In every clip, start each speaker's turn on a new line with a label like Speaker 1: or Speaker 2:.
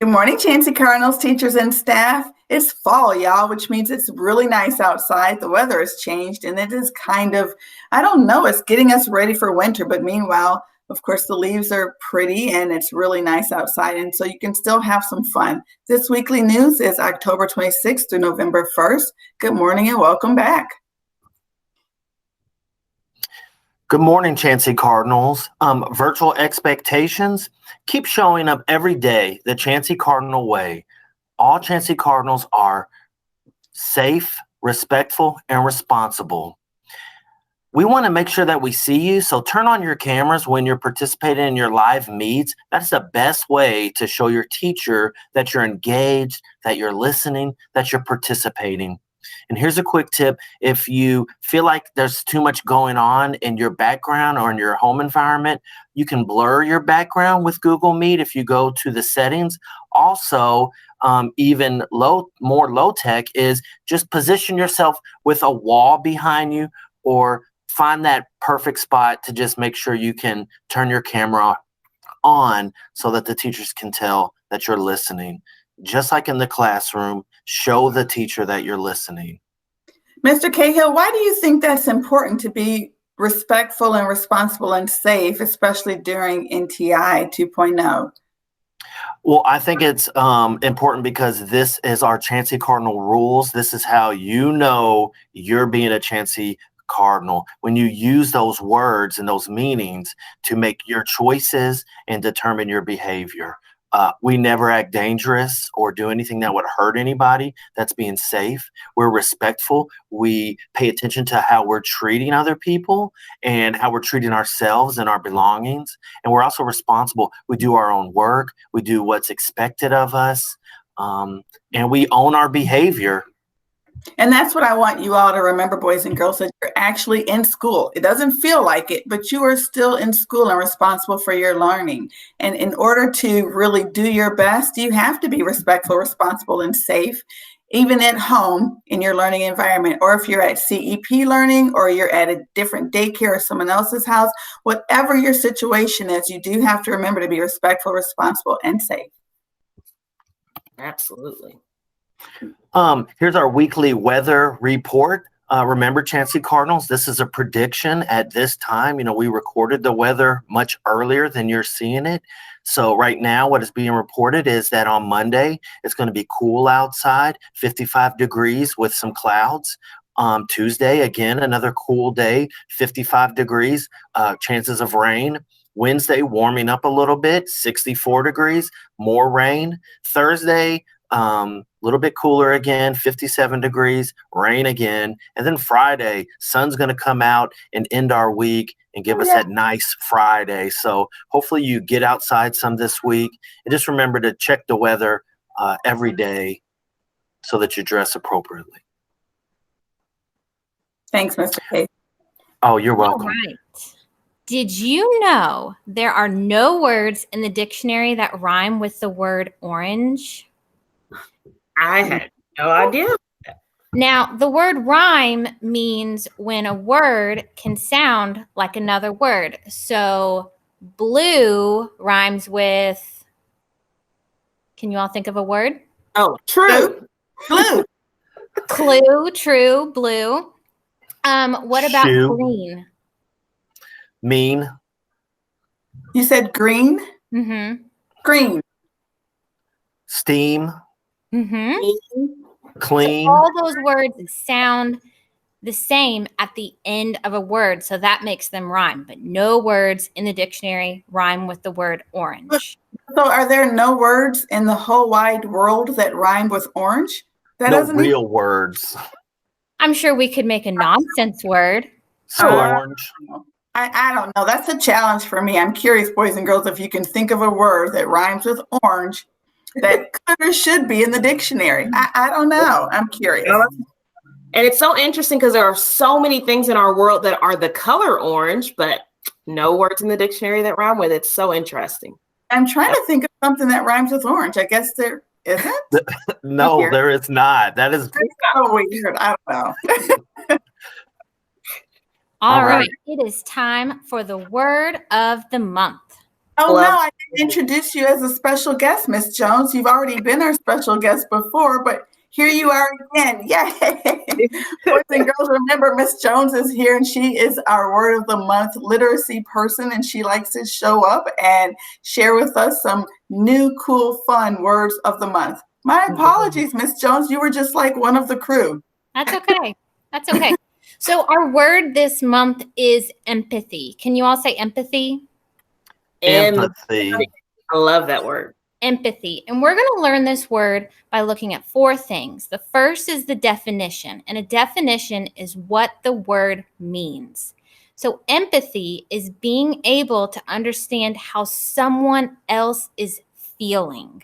Speaker 1: Good morning, Chancey Cardinals, teachers, and staff. It's fall, y'all, which means it's really nice outside. The weather has changed, and it is kind of, I don't know, it's getting us ready for winter. But meanwhile, of course, the leaves are pretty, and it's really nice outside, and so you can still have some fun. This weekly news is October 26th through November 1st. Good morning, and welcome back.
Speaker 2: Good morning, Chancey Cardinals. Virtual expectations. Keep showing up every day the Chancey Cardinal way. All Chancey Cardinals are safe, respectful, and responsible. We want to make sure that we see you, so turn on your cameras when you're participating in your live meets. That's the best way to show your teacher that you're engaged, that you're listening, that you're participating. And here's a quick tip. If you feel like there's too much going on in your background or in your home environment, you can blur your background with Google Meet if you go to the settings. Also, even more low tech is just position yourself with a wall behind you, or find that perfect spot to just make sure you can turn your camera on so that the teachers can tell that you're listening. Just like in the classroom, show the teacher that you're listening.
Speaker 1: Mr. Cahill, why do you think that's important to be respectful and responsible and safe, especially during NTI 2.0?
Speaker 2: Well, I think it's important because this is our Chancey Cardinal rules. This is how you know you're being a Chancey Cardinal, when you use those words and those meanings to make your choices and determine your behavior. We never act dangerous or do anything that would hurt anybody. That's being safe. We're respectful. We pay attention to how we're treating other people and how we're treating ourselves and our belongings. And we're also responsible. We do our own work. We do what's expected of us. And we own our behavior.
Speaker 1: And that's what I want you all to remember, boys and girls, that you're actually in school. It doesn't feel like it, but you are still in school and responsible for your learning. And in order to really do your best, you have to be respectful, responsible, and safe, even at home in your learning environment. Or if you're at CEP learning, or you're at a different daycare or someone else's house, whatever your situation is, you do have to remember to be respectful, responsible, and safe.
Speaker 3: Absolutely.
Speaker 2: Here's our weekly weather report. Remember, Chancey Cardinals, this is a prediction at this time. You know, we recorded the weather much earlier than you're seeing it. So right now, what is being reported is that on Monday, it's going to be cool outside, 55 degrees with some clouds. Tuesday, again, another cool day, 55 degrees, chances of rain. Wednesday, warming up a little bit, 64 degrees, more rain. Thursday, little bit cooler again, 57 degrees, rain again. And then Friday, sun's going to come out and end our week and give us that nice Friday. So hopefully you get outside some this week. And just remember to check the weather every day so that you dress appropriately.
Speaker 1: Thanks, Mr. K.
Speaker 2: Oh, you're welcome.
Speaker 3: All right. Did you know there are no words in the dictionary that rhyme with the word orange?
Speaker 4: I had no idea.
Speaker 3: Now, the word rhyme means when a word can sound like another word. So blue rhymes with, can you all think of a word?
Speaker 4: Oh, true.
Speaker 1: Blue.
Speaker 3: Clue, true, blue. What about
Speaker 2: Shoe.
Speaker 3: green?
Speaker 2: Mean.
Speaker 1: You said green?
Speaker 3: Mm-hmm.
Speaker 1: Green.
Speaker 2: Steam.
Speaker 3: Mm-hmm.
Speaker 2: Clean.
Speaker 3: So all those words sound the same at the end of a word, so that makes them rhyme. But no words in the dictionary rhyme with the word orange.
Speaker 1: So are there no words in the whole wide world that rhyme with orange? That
Speaker 2: No
Speaker 1: doesn't
Speaker 2: real words.
Speaker 3: I'm sure we could make a nonsense word.
Speaker 2: Orange.
Speaker 1: I don't know. That's a challenge for me. I'm curious, boys and girls, if you can think of a word that rhymes with orange that could or should be in the dictionary. I don't know. I'm curious.
Speaker 4: And it's so interesting because there are so many things in our world that are the color orange, but no words in the dictionary that rhyme with it. It's so interesting.
Speaker 1: I'm trying to think of something that rhymes with orange. I guess there isn't.
Speaker 2: No, there is not. That is
Speaker 1: kind of weird. I don't know.
Speaker 3: All right. It is time for the word of the month.
Speaker 1: Oh, no,
Speaker 4: Love.
Speaker 1: I didn't introduce you as a special guest, Miss Jones. You've already been our special guest before, but here you are again. Yay! Boys and girls, remember Miss Jones is here and she is our Word of the Month literacy person, and she likes to show up and share with us some new, cool, fun words of the month. My apologies, Miss Jones. You were just like one of the crew.
Speaker 3: That's okay. That's okay. So our word this month is empathy. Can you all say empathy?
Speaker 2: Empathy.
Speaker 4: I love that word.
Speaker 3: Empathy. And we're going to learn this word by looking at 4 things. The first is the definition, and a definition is what the word means. So empathy is being able to understand how someone else is feeling.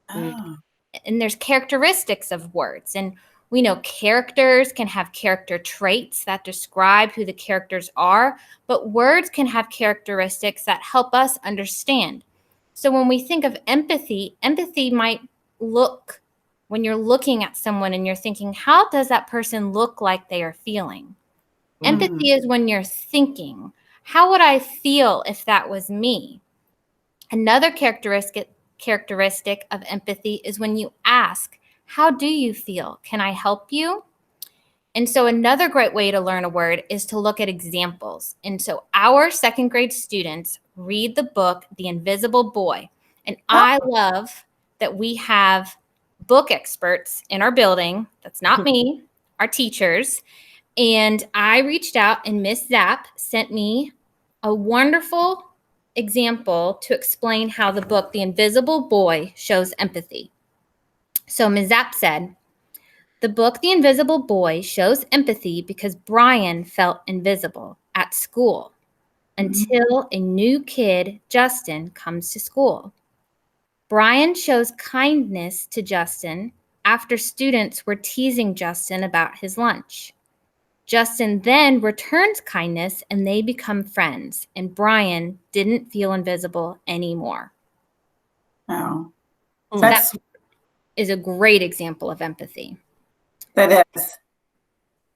Speaker 1: Oh.
Speaker 3: And there's characteristics of words, and we know characters can have character traits that describe who the characters are, but words can have characteristics that help us understand. So when we think of empathy, empathy might look, when you're looking at someone and you're thinking, how does that person look like they are feeling? Empathy is when you're thinking, how would I feel if that was me? Another characteristic of empathy is when you ask, how do you feel? Can I help you? And so another great way to learn a word is to look at examples. And so our 2nd grade students read the book, The Invisible Boy. And I love that we have book experts in our building. That's not me, our teachers. And I reached out, and Miss Zapp sent me a wonderful example to explain how the book, The Invisible Boy, shows empathy. So Ms. Zapp said, the book, The Invisible Boy, shows empathy because Brian felt invisible at school until a new kid, Justin, comes to school. Brian shows kindness to Justin after students were teasing Justin about his lunch. Justin then returns kindness and they become friends, and Brian didn't feel invisible anymore.
Speaker 1: Oh.
Speaker 3: So that is a great example of empathy.
Speaker 1: That is.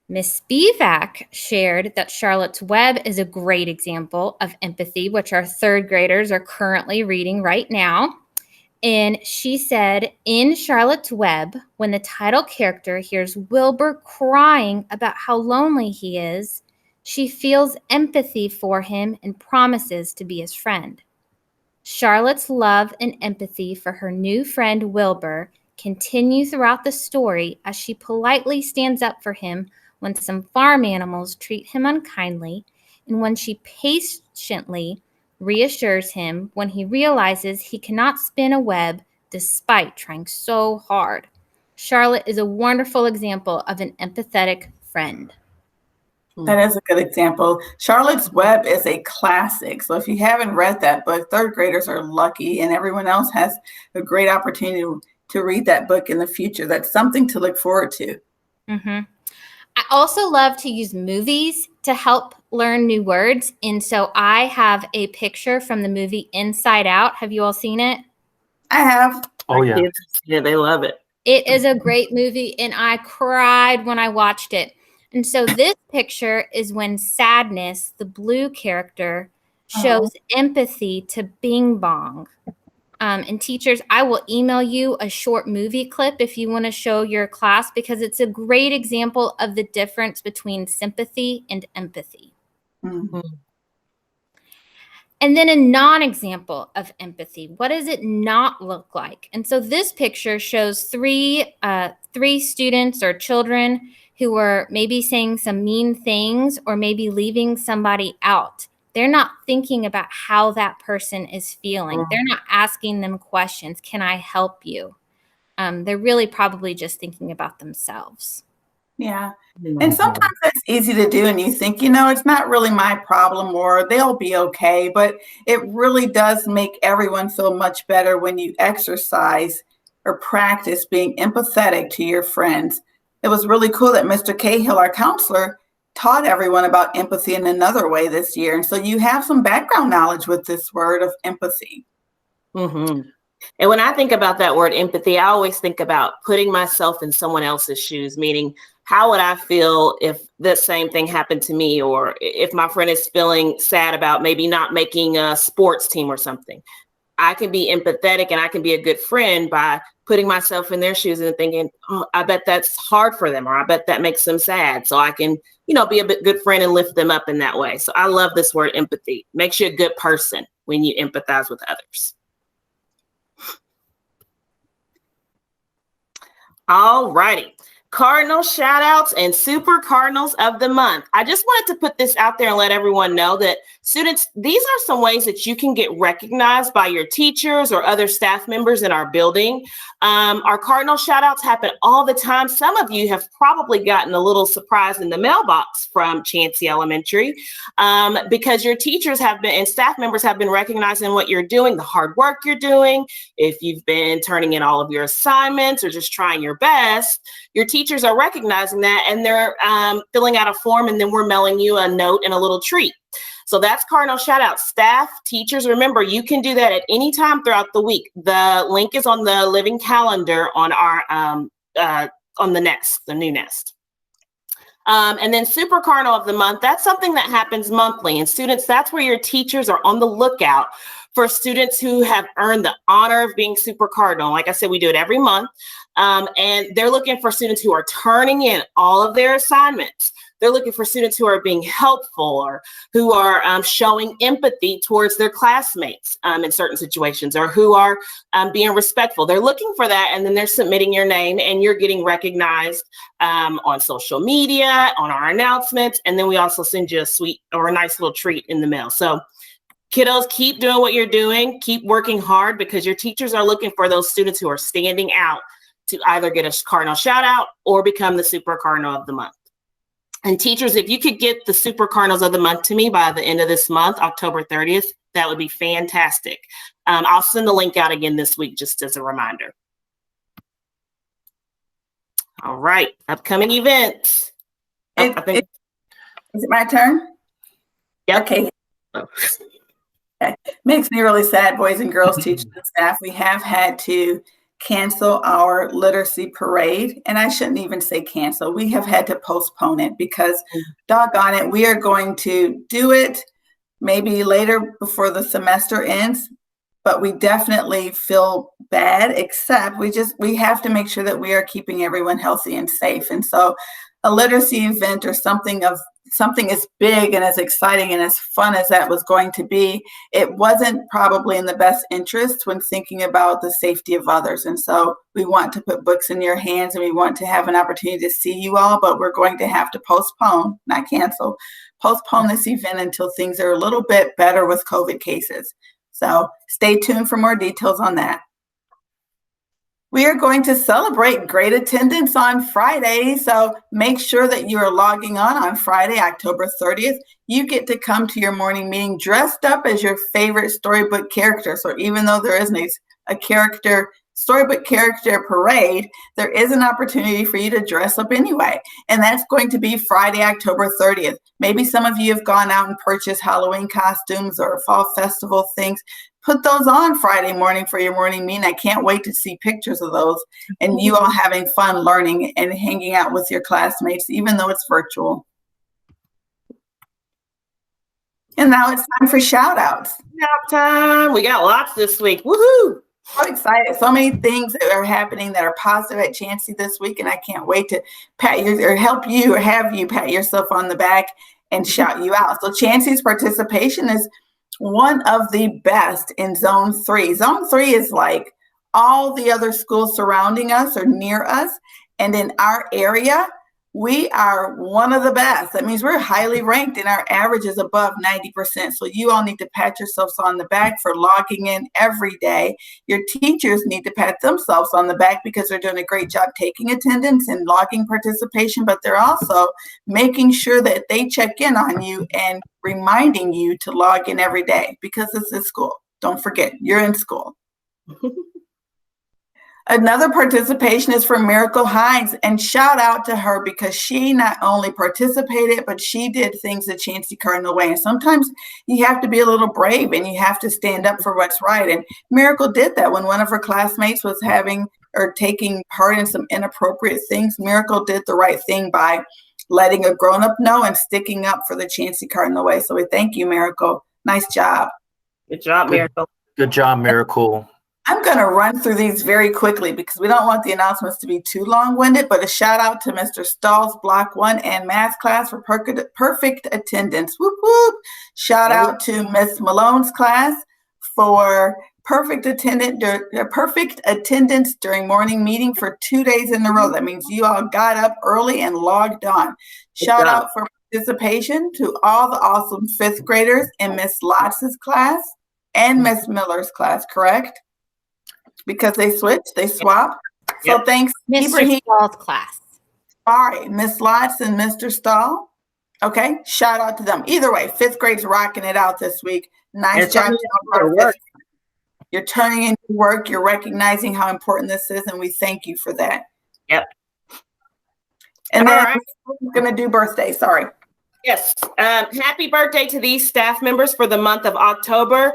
Speaker 3: Miss Spivak shared that Charlotte's Web is a great example of empathy, which our 3rd graders are currently reading right now. And she said, in Charlotte's Web, when the title character hears Wilbur crying about how lonely he is, she feels empathy for him and promises to be his friend. Charlotte's love and empathy for her new friend Wilbur continue throughout the story as she politely stands up for him when some farm animals treat him unkindly, and when she patiently reassures him when he realizes he cannot spin a web despite trying so hard. Charlotte is a wonderful example of an empathetic friend.
Speaker 1: That is a good example. Charlotte's Web is a classic. So if you haven't read that book, 3rd graders are lucky, and everyone else has a great opportunity to read that book in the future. That's something to look forward to.
Speaker 3: Mm-hmm. I also love to use movies to help learn new words. And so I have a picture from the movie Inside Out. Have you all seen it?
Speaker 1: I have.
Speaker 2: Oh, yeah.
Speaker 4: Yeah, they love it.
Speaker 3: It is a great movie, and I cried when I watched it. And so this picture is when Sadness, the blue character, shows empathy to Bing Bong. And teachers, I will email you a short movie clip if you want to show your class, because it's a great example of the difference between sympathy and empathy.
Speaker 1: Mm-hmm.
Speaker 3: And then a non-example of empathy. What does it not look like? And so this picture shows three students or children who were maybe saying some mean things or maybe leaving somebody out. They're not thinking about how that person is feeling. They're not asking them questions. Can I help you? They're really probably just thinking about themselves.
Speaker 1: Yeah. And sometimes that's easy to do, and you think, it's not really my problem, or they'll be okay. But it really does make everyone feel much better when you exercise or practice being empathetic to your friends. It was really cool that Mr. Cahill, our counselor, taught everyone about empathy in another way this year. And so you have some background knowledge with this word of empathy.
Speaker 4: Mm-hmm. And when I think about that word empathy, I always think about putting myself in someone else's shoes, meaning how would I feel if the same thing happened to me, or if my friend is feeling sad about maybe not making a sports team or something? I can be empathetic and I can be a good friend by putting myself in their shoes and thinking, oh, I bet that's hard for them, or I bet that makes them sad. So I can, be a good friend and lift them up in that way. So I love this word empathy. Makes you a good person when you empathize with others. All righty. Cardinal shout outs and super cardinals of the month. I just wanted to put this out there and let everyone know that students, these are some ways that you can get recognized by your teachers or other staff members in our building. Our cardinal shout outs happen all the time. Some of you have probably gotten a little surprise in the mailbox from Chancey Elementary because your teachers have been and staff members have been recognizing what you're doing, the hard work you're doing. If you've been turning in all of your assignments or just trying your best, your teachers are recognizing that, and they're filling out a form, and then we're mailing you a note and a little treat. So that's Cardinal shout out. Staff, teachers, remember, you can do that at any time throughout the week. The link is on the living calendar on our on the Nest, the new Nest. And then Super Cardinal of the Month, that's something that happens monthly. And students, that's where your teachers are on the lookout for students who have earned the honor of being Super Cardinal. Like I said, we do it every month. And they're looking for students who are turning in all of their assignments. They're looking for students who are being helpful or who are showing empathy towards their classmates in certain situations, or who are being respectful. They're looking for that, and then they're submitting your name, and you're getting recognized on social media, on our announcements, and then we also send you a sweet or a nice little treat in the mail. So kiddos, keep doing what you're doing. Keep working hard, because your teachers are looking for those students who are standing out to either get a Cardinal shout out or become the Super Cardinal of the Month. And teachers, if you could get the Super Cardinals of the Month to me by the end of this month, October 30th, that would be fantastic. I'll send the link out again this week just as a reminder. All right, upcoming events.
Speaker 1: Is it my turn?
Speaker 4: Yep.
Speaker 1: Okay. Makes me really sad, boys and girls, teachers and staff. We have had to cancel our literacy parade, and I shouldn't even say cancel. We have had to postpone it because, doggone it, we are going to do it maybe later before the semester ends, but we definitely feel bad, except we have to make sure that we are keeping everyone healthy and safe. And so a literacy event or something as big and as exciting and as fun as that was going to be, it wasn't probably in the best interest when thinking about the safety of others. And so we want to put books in your hands, and we want to have an opportunity to see you all, but we're going to have to postpone, not cancel, postpone this event until things are a little bit better with COVID cases. So stay tuned for more details on that. We are going to celebrate great attendance on Friday, so make sure that you are logging on Friday, October 30th. You get to come to your morning meeting dressed up as your favorite storybook character. So even though there isn't a storybook character parade, there is an opportunity for you to dress up anyway. And that's going to be Friday, October 30th. Maybe some of you have gone out and purchased Halloween costumes or fall festival things. Put those on Friday morning for your morning meeting. I can't wait to see pictures of those and you all having fun learning and hanging out with your classmates, even though it's virtual. And now it's time for shout outs.
Speaker 4: Shout time. We got lots this week. Woohoo!
Speaker 1: So excited. So many things that are happening that are positive at Chancey this week. And I can't wait to help you or have you pat yourself on the back and shout you out. So Chancey's participation is one of the best in Zone 3. Zone 3 is like all the other schools surrounding us or near us. And in our area, we are one of the best. That means we're highly ranked and our average is above 90%. So you all need to pat yourselves on the back for logging in every day. Your teachers need to pat themselves on the back because they're doing a great job taking attendance and logging participation, but they're also making sure that they check in on you and reminding you to log in every day because this is school. Don't forget, you're in school. Another participation is from Miracle Hines, and shout out to her because she not only participated, but she did things the Chancey Cardinal way. And sometimes you have to be a little brave and you have to stand up for what's right. And Miracle did that when one of her classmates was having or taking part in some inappropriate things, Miracle did the right thing by letting a grown-up know and sticking up for the Chancey Cardinal way. So we thank you, Miracle. Nice job.
Speaker 4: Good job, Miracle.
Speaker 2: Good job, Miracle.
Speaker 1: I'm going to run through these very quickly because we don't want the announcements to be too long-winded, but a shout out to Mr. Stahl's Block 1 and Math class for perfect attendance. Whoop, whoop. Shout out to Miss Malone's class for perfect attendance during morning meeting for 2 days in a row. That means you all got up early and logged on. Shout out for participation to all the awesome fifth graders in Miss Lotz's class and Miss Miller's class, correct? Because they switched, they swapped. So thanks,
Speaker 3: Mr. Stahl's class.
Speaker 1: All right, Miss Lotz and Mr. Stahl. Okay, shout out to them. Either way, fifth grade's rocking it out this week. Nice job. You're turning in your work. You're recognizing how important this is, and we thank you for that.
Speaker 4: Yep.
Speaker 1: And then we're going to do birthday. Sorry.
Speaker 4: Yes. Happy birthday to these staff members for the month of October.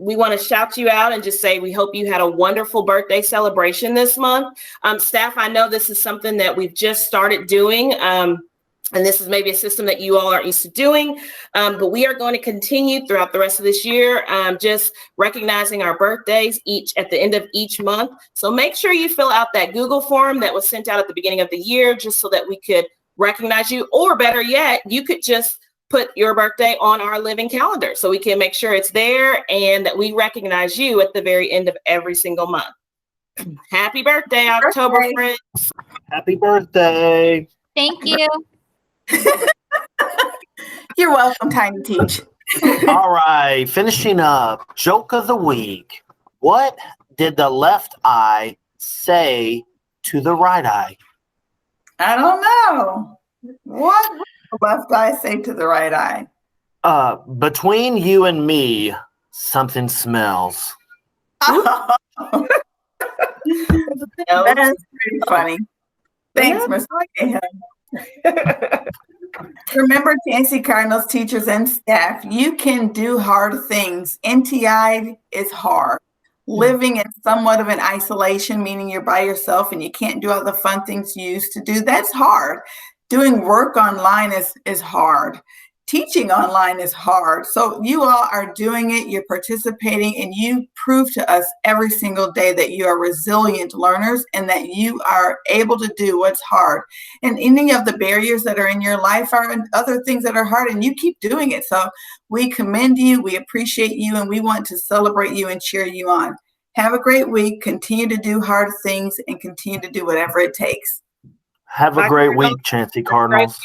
Speaker 4: We want to shout you out and just say we hope you had a wonderful birthday celebration this month. Staff, I know this is something that we've just started doing. And this is maybe a system that you all aren't used to doing, but we are going to continue throughout the rest of this year, just recognizing our birthdays at the end of each month. So make sure you fill out that Google form that was sent out at the beginning of the year, just so that we could recognize you, or better yet, you could just put your birthday on our living calendar so we can make sure it's there and that we recognize you at the very end of every single month. Happy birthday, October friends.
Speaker 2: Happy birthday.
Speaker 3: Thank you.
Speaker 1: You're welcome, Tiny Teach.
Speaker 2: All right, finishing up. Joke of the week. What did the left eye say to the right eye?
Speaker 1: I don't know. What did the left eye say to the right eye?
Speaker 2: Between you and me, something smells.
Speaker 1: That is pretty funny. Thanks, Mr. Cahan. Remember, Chancey Cardinals teachers and staff, you can do hard things. NTI is hard. Living in somewhat of an isolation, meaning you're by yourself and you can't do all the fun things you used to do, that's hard. Doing work online is hard. Teaching online is hard. So you all are doing it, you're participating, and you prove to us every single day that you are resilient learners and that you are able to do what's hard. And any of the barriers that are in your life are other things that are hard, and you keep doing it. So we commend you, we appreciate you, and we want to celebrate you and cheer you on. Have a great week. Continue to do hard things and continue to do whatever it takes.
Speaker 2: Have a great week, Chancey Cardinals.